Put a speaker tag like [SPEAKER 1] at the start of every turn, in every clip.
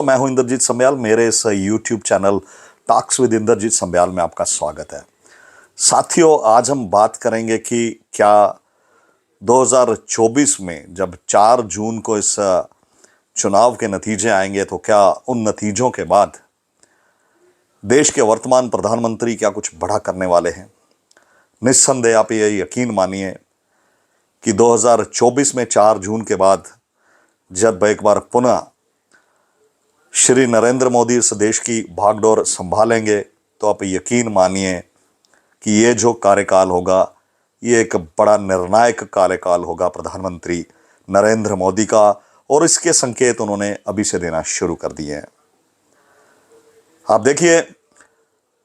[SPEAKER 1] मैं हूं इंद्रजीत संब्याल। मेरे इस YouTube channel talks with Inderjeet Sambyal में आपका स्वागत है। साथियों, आज हम बात करेंगे कि क्या 2024 में जब 4 जून को इस चुनाव के नतीजे आएंगे तो क्या उन नतीजों के बाद देश के वर्तमान प्रधानमंत्री क्या कुछ बड़ा करने वाले हैं। निस्संदेह आप ये यकीन मानिए कि 2024 में 4 जून के बाद जब एक बार पुनः श्री नरेंद्र मोदी इस देश की भागडोर संभालेंगे तो आप यकीन मानिए कि ये जो कार्यकाल होगा ये एक बड़ा निर्णायक कार्यकाल होगा प्रधानमंत्री नरेंद्र मोदी का, और इसके संकेत उन्होंने अभी से देना शुरू कर दिए हैं। आप देखिए,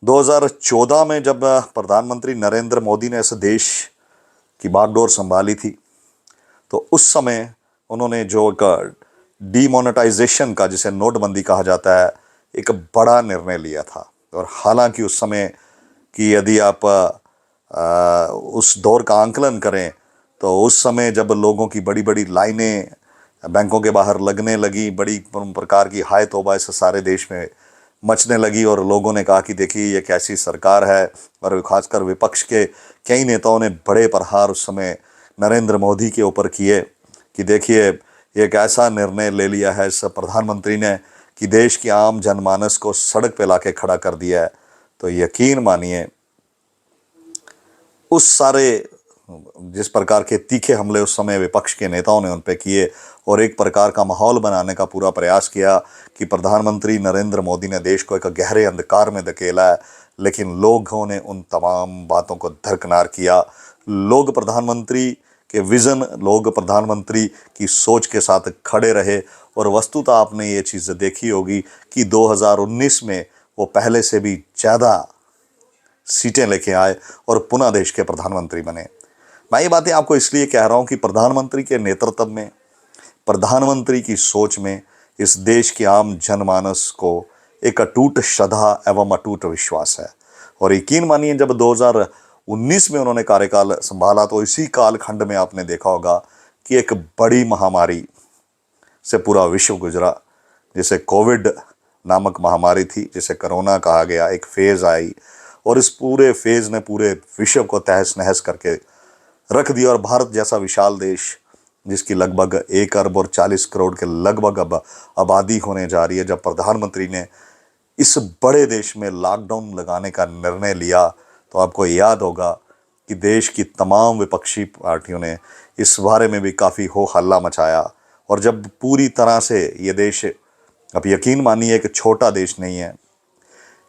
[SPEAKER 1] 2014 में जब प्रधानमंत्री नरेंद्र मोदी ने इस देश की बागडोर संभाली थी तो उस समय उन्होंने जो एक डीमोनेटाइजेशन का, जिसे नोटबंदी कहा जाता है, एक बड़ा निर्णय लिया था। और हालांकि उस समय कि यदि आप उस दौर का आंकलन करें तो उस समय जब लोगों की बड़ी बड़ी लाइनें बैंकों के बाहर लगने लगी, बड़ी प्रकार की हाय तौबा इस सारे देश में मचने लगी, और लोगों ने कहा कि देखिए ये कैसी सरकार है। और खासकर विपक्ष के कई नेताओं ने बड़े प्रहार उस समय नरेंद्र मोदी के ऊपर किए कि देखिए एक ऐसा निर्णय ले लिया है इस प्रधानमंत्री ने कि देश की आम जनमानस को सड़क पे लाके खड़ा कर दिया है। तो यकीन मानिए उस सारे जिस प्रकार के तीखे हमले उस समय विपक्ष के नेताओं ने उन पे किए और एक प्रकार का माहौल बनाने का पूरा प्रयास किया कि प्रधानमंत्री नरेंद्र मोदी ने देश को एक गहरे अंधकार में धकेला है, लेकिन लोगों ने उन तमाम बातों को दरकिनार किया। लोग प्रधानमंत्री के विज़न, लोग प्रधानमंत्री की सोच के साथ खड़े रहे, और वस्तुतः आपने ये चीज़ देखी होगी कि 2019 में वो पहले से भी ज़्यादा सीटें लेके आए और पुनः देश के प्रधानमंत्री बने। मैं ये बातें आपको इसलिए कह रहा हूँ कि प्रधानमंत्री के नेतृत्व में, प्रधानमंत्री की सोच में इस देश के आम जनमानस को एक अटूट श्रद्धा एवं अटूट विश्वास है। और यकीन मानिए जब 2019 में उन्होंने कार्यकाल संभाला तो इसी कालखंड में आपने देखा होगा कि एक बड़ी महामारी से पूरा विश्व गुजरा, जिसे कोविड नामक महामारी थी, जिसे कोरोना कहा गया। एक फेज़ आई और इस पूरे फेज़ ने पूरे विश्व को तहस नहस करके रख दिया। और भारत जैसा विशाल देश जिसकी लगभग 1 अरब और 40 करोड़ के लगभग अब आबादी होने जा रही है, जब प्रधानमंत्री ने इस बड़े देश में लॉकडाउन लगाने का निर्णय लिया तो आपको याद होगा कि देश की तमाम विपक्षी पार्टियों ने इस बारे में भी काफ़ी हो हल्ला मचाया। और जब पूरी तरह से ये देश, अब यकीन मानिए एक छोटा देश नहीं है,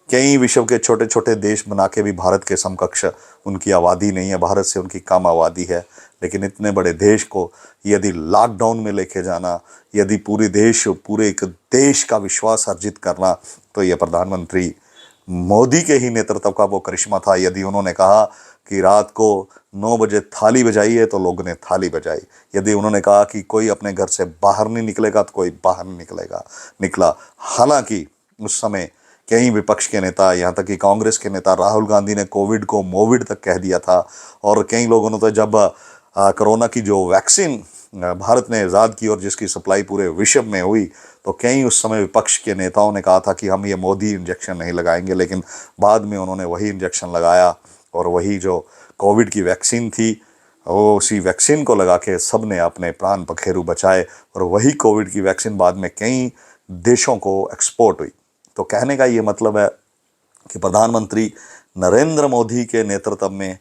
[SPEAKER 1] कई विश्व के छोटे छोटे देश बना के भी भारत के समकक्ष उनकी आबादी नहीं है, भारत से उनकी कम आबादी है, लेकिन इतने बड़े देश को यदि लॉकडाउन में लेके जाना, यदि पूरे एक देश का विश्वास अर्जित करना, तो यह प्रधानमंत्री मोदी के ही नेतृत्व का वो करिश्मा था। यदि उन्होंने कहा कि रात को 9 बजे थाली बजाइए तो लोगों ने थाली बजाई, यदि उन्होंने कहा कि कोई अपने घर से बाहर नहीं निकलेगा तो कोई बाहर नहीं निकला। हालांकि उस समय कई विपक्ष के नेता, यहाँ तक कि कांग्रेस के नेता राहुल गांधी ने कोविड को मोविड तक कह दिया था, और कई लोगों ने तो जब कोरोना की जो वैक्सीन भारत ने ईजाद की और जिसकी सप्लाई पूरे विश्व में हुई, तो कई उस समय विपक्ष के नेताओं ने कहा था कि हम ये मोदी इंजेक्शन नहीं लगाएंगे, लेकिन बाद में उन्होंने वही इंजेक्शन लगाया और वही जो कोविड की वैक्सीन थी वो उसी वैक्सीन को लगा के सब ने अपने प्राण पखेरु बचाए, और वही कोविड की वैक्सीन बाद में कई देशों को एक्सपोर्ट हुई। तो कहने का ये मतलब है कि प्रधानमंत्री नरेंद्र मोदी के नेतृत्व में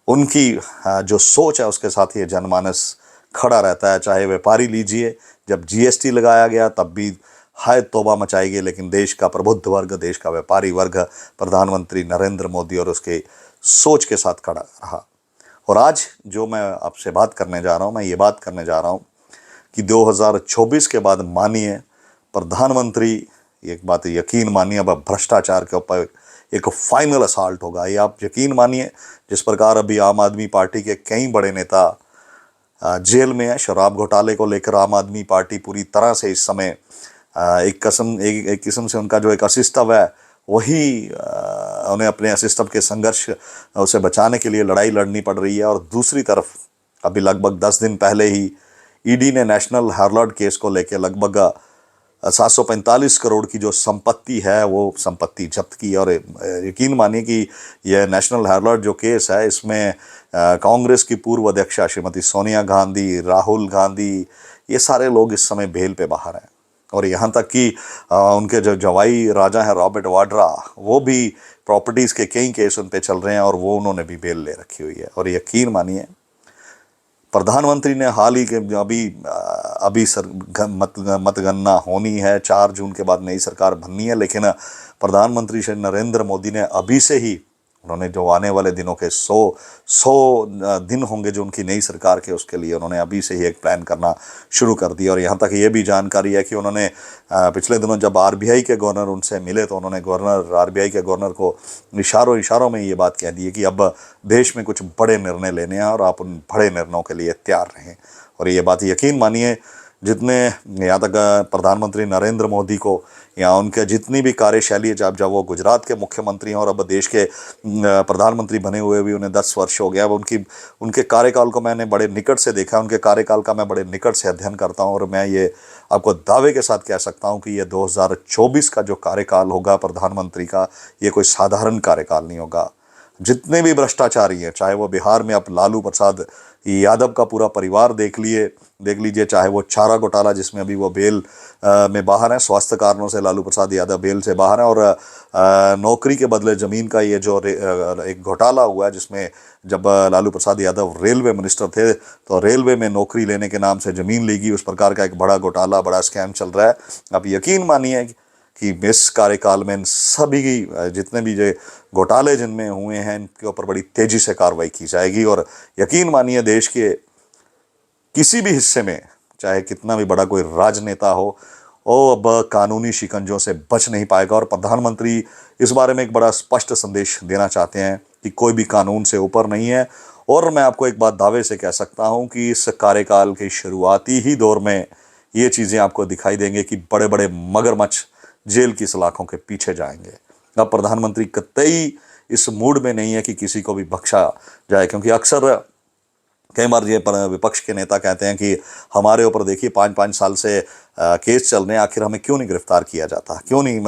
[SPEAKER 1] उनकी जो सोच है उसके साथ ये जनमानस खड़ा रहता है। चाहे व्यापारी लीजिए, जब जीएसटी लगाया गया तब भी हाय तौबा मचाई गई, लेकिन देश का प्रबुद्ध वर्ग, देश का व्यापारी वर्ग प्रधानमंत्री नरेंद्र मोदी और उसके सोच के साथ खड़ा रहा। और आज जो मैं आपसे बात करने जा रहा हूँ, मैं ये बात करने जा रहा हूँ कि 2024 के बाद मानिए प्रधानमंत्री, एक बात यकीन मानिए, अब भ्रष्टाचार के ऊपर एक फाइनल असॉल्ट होगा। ये आप यकीन मानिए, जिस प्रकार अभी आम आदमी पार्टी के कई बड़े नेता जेल में है, शराब घोटाले को लेकर आम आदमी पार्टी पूरी तरह से इस समय एक किस्म से उनका जो एक असिस्टव है वही उन्हें अपने असिस्टव के संघर्ष उसे बचाने के लिए लड़ाई लड़नी पड़ रही है। और दूसरी तरफ अभी लगभग 10 दिन पहले ही ईडी ने नेशनल हेराल्ड केस को लेकर लगभग 745 करोड़ की जो संपत्ति है वो संपत्ति जब्त की। और यकीन मानिए कि यह नेशनल हेराल्ड जो केस है इसमें कांग्रेस की पूर्व अध्यक्षा श्रीमती सोनिया गांधी, राहुल गांधी, ये सारे लोग इस समय बेल पे बाहर हैं। और यहाँ तक कि उनके जो जवाई राजा हैं रॉबर्ट वाड्रा, वो भी प्रॉपर्टीज़ के कई केस उन पे चल रहे हैं और वो उन्होंने भी बेल ले रखी हुई है। और यकीन मानिए प्रधानमंत्री ने हाल ही के अभी मतगणना होनी है, 4 जून के बाद नई सरकार बननी है, लेकिन प्रधानमंत्री श्री नरेंद्र मोदी ने अभी से ही उन्होंने जो आने वाले दिनों के 100 दिन होंगे जो उनकी नई सरकार के, उसके लिए उन्होंने अभी से ही एक प्लान करना शुरू कर दिया। और यहाँ तक ये भी जानकारी है कि उन्होंने पिछले दिनों जब आरबीआई के गवर्नर उनसे मिले तो उन्होंने आरबीआई के गवर्नर को इशारों में ये बात कह दी है कि अब देश में कुछ बड़े निर्णय लेने हैं और आप उन बड़े निर्णयों के लिए तैयार रहें। और ये बात यकीन मानिए जितने यहाँ तक प्रधानमंत्री नरेंद्र मोदी को या उनके जितनी भी कार्यशैली है, जब वो गुजरात के मुख्यमंत्री हैं और अब देश के प्रधानमंत्री बने हुए भी उन्हें 10 वर्ष हो गया। अब उनके कार्यकाल को मैंने बड़े निकट से देखा, उनके कार्यकाल का मैं बड़े निकट से अध्ययन करता हूँ। और मैं ये आपको दावे के साथ कह सकता हूँ कि ये 2024 का जो कार्यकाल होगा प्रधानमंत्री का, ये कोई साधारण कार्यकाल नहीं होगा। जितने भी भ्रष्टाचारी हैं, चाहे वो बिहार में आप लालू प्रसाद यादव का पूरा परिवार देख लीजिए, चाहे वो चारा घोटाला जिसमें अभी वो बेल में बाहर हैं, स्वास्थ्य कारणों से लालू प्रसाद यादव बेल से बाहर हैं, और नौकरी के बदले ज़मीन का ये जो एक घोटाला हुआ है जिसमें जब लालू प्रसाद यादव रेलवे मिनिस्टर थे तो रेलवे में नौकरी लेने के नाम से ज़मीन ली गई, उस प्रकार का एक बड़ा घोटाला, बड़ा स्कैम चल रहा है। आप यकीन मानिए कि इस कार्यकाल में इन सभी जितने भी जो घोटाले जिनमें हुए हैं इनके ऊपर बड़ी तेज़ी से कार्रवाई की जाएगी। और यकीन मानिए देश के किसी भी हिस्से में चाहे कितना भी बड़ा कोई राजनेता हो, वो अब कानूनी शिकंजों से बच नहीं पाएगा। और प्रधानमंत्री इस बारे में एक बड़ा स्पष्ट संदेश देना चाहते हैं कि कोई भी कानून से ऊपर नहीं है। और मैं आपको एक बात दावे से कह सकता हूँ कि इस कार्यकाल के शुरुआती ही दौर में ये चीज़ें आपको दिखाई देंगे कि बड़े बड़े मगरमच्छ जेल की सलाखों के पीछे जाएंगे। अब प्रधानमंत्री कतई इस मूड में नहीं है कि किसी को भी बख्शा जाए, क्योंकि अक्सर कई बार ये विपक्ष के नेता कहते हैं कि हमारे ऊपर देखिए 5-5 साल से केस चल रहे हैं, आखिर हमें क्यों नहीं गिरफ्तार किया जाता, क्यों नहीं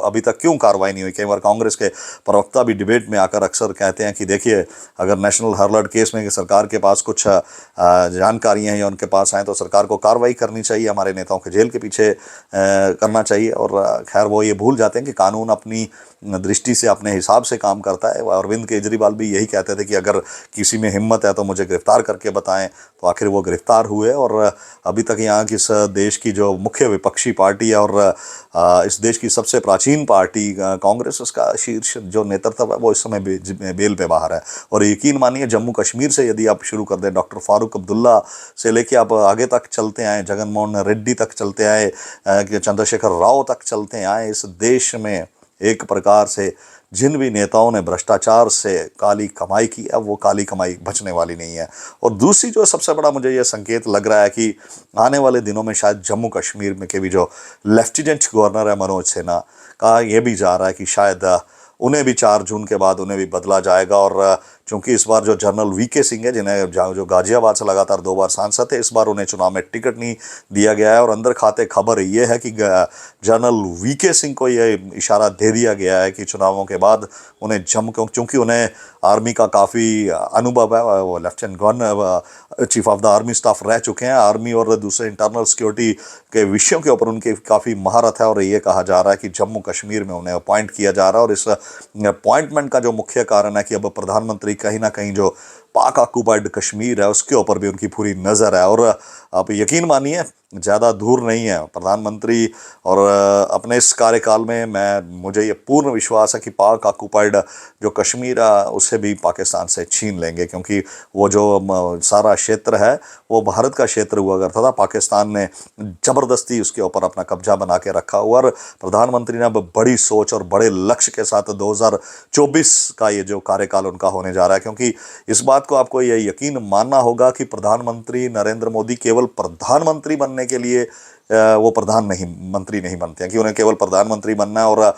[SPEAKER 1] अभी तक क्यों कार्रवाई नहीं हुई। कई बार कांग्रेस के प्रवक्ता भी डिबेट में आकर अक्सर कहते हैं कि देखिए अगर नेशनल हेराल्ड केस में सरकार के पास कुछ जानकारियां हैं या उनके पास आएँ तो सरकार को कार्रवाई करनी चाहिए, हमारे नेताओं के जेल के पीछे करना चाहिए। और खैर वो ये भूल जाते हैं कि कानून अपनी दृष्टि से अपने हिसाब से काम करता है। अरविंद केजरीवाल भी यही कहते थे कि अगर किसी में हिम्मत है तो मुझे गिरफ्तार करके बताएं, तो आखिर वो गिरफ्तार हुए। और अभी तक यहाँ की इस देश की जो मुख्य विपक्षी पार्टी है और इस देश की सबसे प्राचीन पार्टी कांग्रेस, उसका शीर्ष जो नेतृत्व है वो इस समय बेल पे बाहर है। और यकीन मानिए जम्मू कश्मीर से यदि आप शुरू कर दें, डॉक्टर फारूक अब्दुल्ला से लेके आप आगे तक चलते आए, जगन मोहन रेड्डी तक चलते आए, चंद्रशेखर राव तक चलते आए, इस देश में एक प्रकार से जिन भी नेताओं ने भ्रष्टाचार से काली कमाई की है वो काली कमाई बचने वाली नहीं है। और दूसरी जो सबसे बड़ा मुझे ये संकेत लग रहा है कि आने वाले दिनों में शायद जम्मू कश्मीर में के भी जो लेफ्टिनेंट गवर्नर है मनोज सिन्हा का ये भी जा रहा है कि शायद उन्हें भी 4 जून के बाद उन्हें भी बदला जाएगा। और चूंकि इस बार जो जनरल वीके सिंह है, जिन्हें जो गाजियाबाद से लगातार 2 बार सांसद थे, इस बार उन्हें चुनाव में टिकट नहीं दिया गया है। और अंदर खाते खबर ये है कि जनरल वीके सिंह को ये इशारा दे दिया गया है कि चुनावों के बाद उन्हें चूँकि उन्हें आर्मी का काफ़ी अनुभव है, वो lieutenant governor chief of the army staff रह चुके हैं, आर्मी और दूसरे इंटरनल सिक्योरिटी के विषयों के ऊपर उनकी काफ़ी महारत है। और ये कहा जा रहा है कि जम्मू कश्मीर में उन्हें अपॉइंट किया जा रहा है। और इस अपॉइंटमेंट का जो मुख्य कारण है कि अब प्रधानमंत्री कहीं ना कहीं जो पाक ऑक्युपाइड कश्मीर है उसके ऊपर भी उनकी पूरी नज़र है। और आप यकीन मानिए ज़्यादा दूर नहीं है प्रधानमंत्री, और अपने इस कार्यकाल में मुझे ये पूर्ण विश्वास है कि पाक ऑक्युपाइड जो कश्मीर है उसे भी पाकिस्तान से छीन लेंगे, क्योंकि वो जो सारा क्षेत्र है वो भारत का क्षेत्र हुआ करता था, पाकिस्तान ने ज़बरदस्ती उसके ऊपर अपना कब्जा बना के रखा हुआ। और प्रधानमंत्री ने अब बड़ी सोच और बड़े लक्ष्य के साथ 2024 का ये जो कार्यकाल उनका होने जा रहा है, क्योंकि इस बात को आपको ये यकीन मानना होगा कि प्रधानमंत्री नरेंद्र मोदी केवल प्रधानमंत्री बनने के लिए वो प्रधानमंत्री नहीं बनते हैं कि उन्हें केवल प्रधानमंत्री बनना है और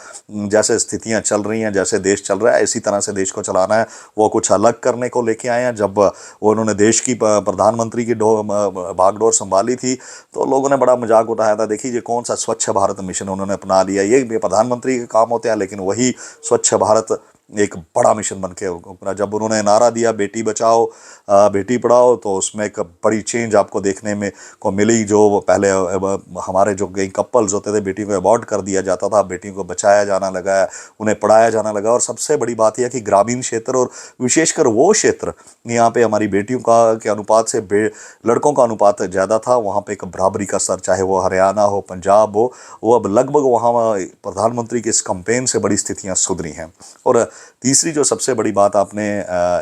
[SPEAKER 1] जैसे स्थितियां चल रही हैं, जैसे देश चल रहा है, इसी तरह से देश को चलाना है। वो कुछ अलग करने को लेके आए हैं। जब वो उन्होंने देश की प्रधानमंत्री की भागडोर संभाली थी तो लोगों ने बड़ा मजाक उठाया था, देखिए कौन सा स्वच्छ भारत मिशन उन्होंने अपना लिया। ये प्रधानमंत्री के काम होते हैं, लेकिन वही स्वच्छ भारत एक बड़ा मिशन बन के उभरा। जब उन्होंने नारा दिया बेटी बचाओ बेटी पढ़ाओ, तो उसमें एक बड़ी चेंज आपको देखने में को मिली। जो पहले हमारे जो कई कपल्स होते थे, बेटियों को अबॉर्ट कर दिया जाता था, बेटियों को बचाया जाना लगा है, उन्हें पढ़ाया जाना लगा। और सबसे बड़ी बात यह है कि ग्रामीण क्षेत्र और विशेषकर वो क्षेत्र यहाँ पे हमारी बेटियों का के अनुपात से लड़कों का अनुपात ज़्यादा था, वहाँ पे एक बराबरी का स्तर, चाहे वो हरियाणा हो, पंजाब हो, वो अब लगभग वहाँ प्रधानमंत्री के इस कैंपेन से बड़ी स्थितियाँ सुधरी हैं। और तीसरी जो सबसे बड़ी बात आपने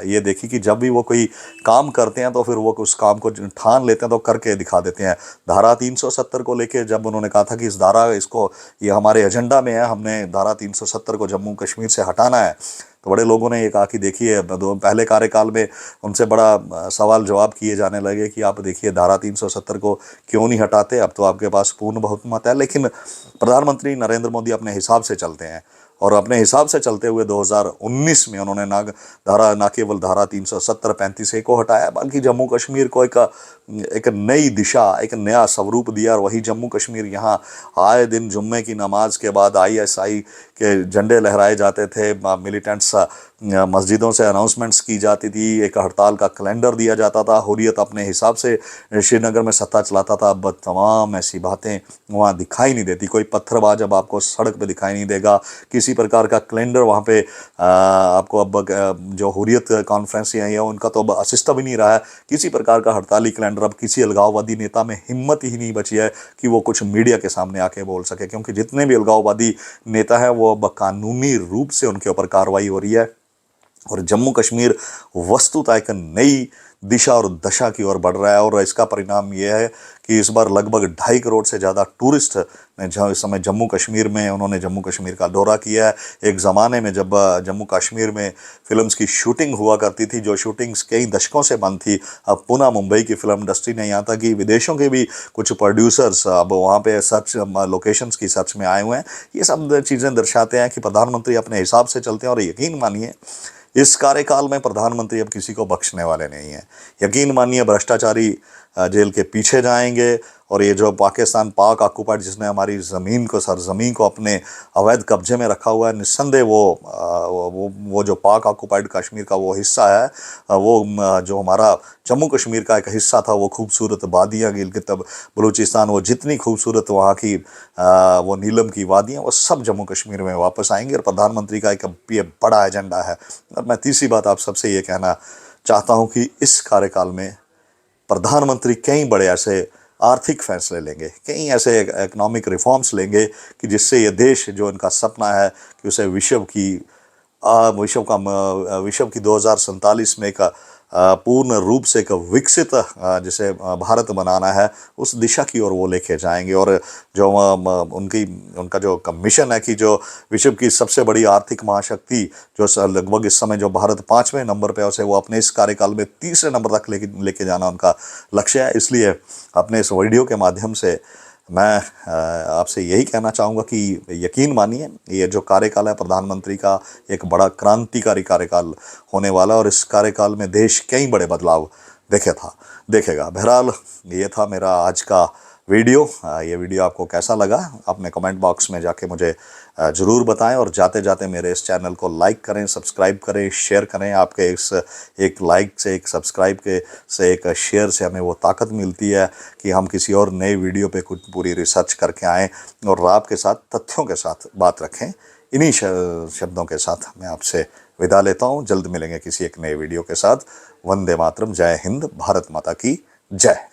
[SPEAKER 1] ये देखी कि जब भी वो कोई काम करते हैं तो फिर वो उस काम को ठान लेते हैं तो करके दिखा देते हैं। धारा 370 को लेके जब उन्होंने कहा था कि इस धारा इसको ये हमारे एजेंडा में है, हमने धारा 370 को जम्मू कश्मीर से हटाना है, तो बड़े लोगों ने ये कहा कि देखिए पहले कार्यकाल में उनसे बड़ा सवाल जवाब किए जाने लगे कि आप देखिए धारा 370 को क्यों नहीं हटाते, अब तो आपके पास पूर्ण बहुमत है। लेकिन प्रधानमंत्री नरेंद्र मोदी अपने हिसाब से चलते हैं और अपने हिसाब से चलते हुए 2019 में उन्होंने ना केवल धारा 370 35A को हटाया, बल्कि जम्मू कश्मीर को एक नई दिशा, एक नया स्वरूप दिया। और वही जम्मू कश्मीर यहाँ आए दिन जुम्मे की नमाज के बाद ISI के झंडे लहराए जाते थे, मिलिटेंट्स मस्जिदों से अनाउंसमेंट्स की जाती थी, एक हड़ताल का कैलेंडर दिया जाता था, हुर्रियत अपने हिसाब से श्रीनगर में सत्ता चलाता था। अब तमाम ऐसी बातें वहाँ दिखाई नहीं देती। कोई पत्थरबाज अब आपको सड़क पे दिखाई नहीं देगा, किसी प्रकार का कैलेंडर वहाँ पे आपको अब जो हुर्रियत कॉन्फ्रेंस हैं उनका तो अब असिस्ता भी नहीं रहा है। किसी प्रकार का हड़ताली कैलेंडर अब किसी अलगाववादी नेता में हिम्मत ही नहीं बची है कि वो कुछ मीडिया के सामने आके बोल सके, क्योंकि जितने भी अलगाववादी नेता हैं वो अब कानूनी रूप से उनके ऊपर कार्रवाई हो रही है। और जम्मू कश्मीर वस्तुतः एक नई दिशा और दशा की ओर बढ़ रहा है। और इसका परिणाम ये है कि इस बार लगभग 2.5 करोड़ से ज़्यादा टूरिस्ट ने इस समय जम्मू कश्मीर में उन्होंने जम्मू कश्मीर का दौरा किया है। एक ज़माने में जब जम्मू कश्मीर में फिल्म्स की शूटिंग हुआ करती थी, जो शूटिंग्स कई दशकों से बंद थी, अब पुनः मुंबई की फिल्म इंडस्ट्री ने, यहाँ तक कि विदेशों के भी कुछ प्रोड्यूसर्स अब वहाँ पे सर्च लोकेशंस की सर्च में आए हुए हैं। ये सब चीज़ें दर्शाते हैं कि प्रधानमंत्री अपने हिसाब से चलते हैं। और यकीन मानिए इस कार्यकाल में प्रधानमंत्री अब किसी को बख्शने वाले नहीं हैं। यकीन मानिए भ्रष्टाचारी जेल के पीछे जाएंगे। और ये जो पाकिस्तान पाक ऑक्युपाइड जिसने हमारी ज़मीन को सरज़मीन को अपने अवैध कब्जे में रखा हुआ है, निस्संदेह वो जो पाक ऑक्युपाइड कश्मीर का वो हिस्सा है, वो जो हमारा जम्मू कश्मीर का एक हिस्सा था, वो खूबसूरत वादियाँ गिलगित बलूचिस्तान, वो जितनी खूबसूरत वहाँ की वो नीलम की वादियाँ, वो सब जम्मू कश्मीर में वापस आएंगी। और प्रधानमंत्री का एक ये बड़ा एजेंडा है। और मैं तीसरी बात आप सबसे ये कहना चाहता हूँ कि इस कार्यकाल में प्रधानमंत्री कई बड़े ऐसे आर्थिक फैसले लेंगे, कई ऐसे इकोनॉमिक रिफॉर्म्स लेंगे कि जिससे ये देश जो इनका सपना है कि उसे विश्व की 2047 में एक पूर्ण रूप से एक विकसित जिसे भारत बनाना है, उस दिशा की ओर वो लेके जाएंगे। और जो उनका जो मिशन है कि जो विश्व की सबसे बड़ी आर्थिक महाशक्ति जो लगभग इस समय जो भारत 5वें नंबर पे है, उसे वो अपने इस कार्यकाल में 3रे नंबर तक लेके जाना उनका लक्ष्य है। इसलिए अपने इस वीडियो के माध्यम से मैं आपसे यही कहना चाहूँगा कि यकीन मानिए ये जो कार्यकाल है प्रधानमंत्री का, एक बड़ा क्रांतिकारी कार्यकाल होने वाला। और इस कार्यकाल में देश कई बड़े बदलाव देखेगा। बहरहाल ये था मेरा आज का वीडियो। ये वीडियो आपको कैसा लगा अपने कमेंट बॉक्स में जाके मुझे ज़रूर बताएं। और जाते जाते मेरे इस चैनल को लाइक करें, सब्सक्राइब करें, शेयर करें। आपके इस एक लाइक से, एक सब्सक्राइब से, एक शेयर से हमें वो ताकत मिलती है कि हम किसी और नए वीडियो पे कुछ पूरी रिसर्च करके आएँ और आपके साथ तथ्यों के साथ बात रखें। इन्हीं शब्दों के साथ मैं आपसे विदा लेता हूँ। जल्द मिलेंगे किसी एक नए वीडियो के साथ। वंदे मातरम। जय हिंद। भारत माता की जय।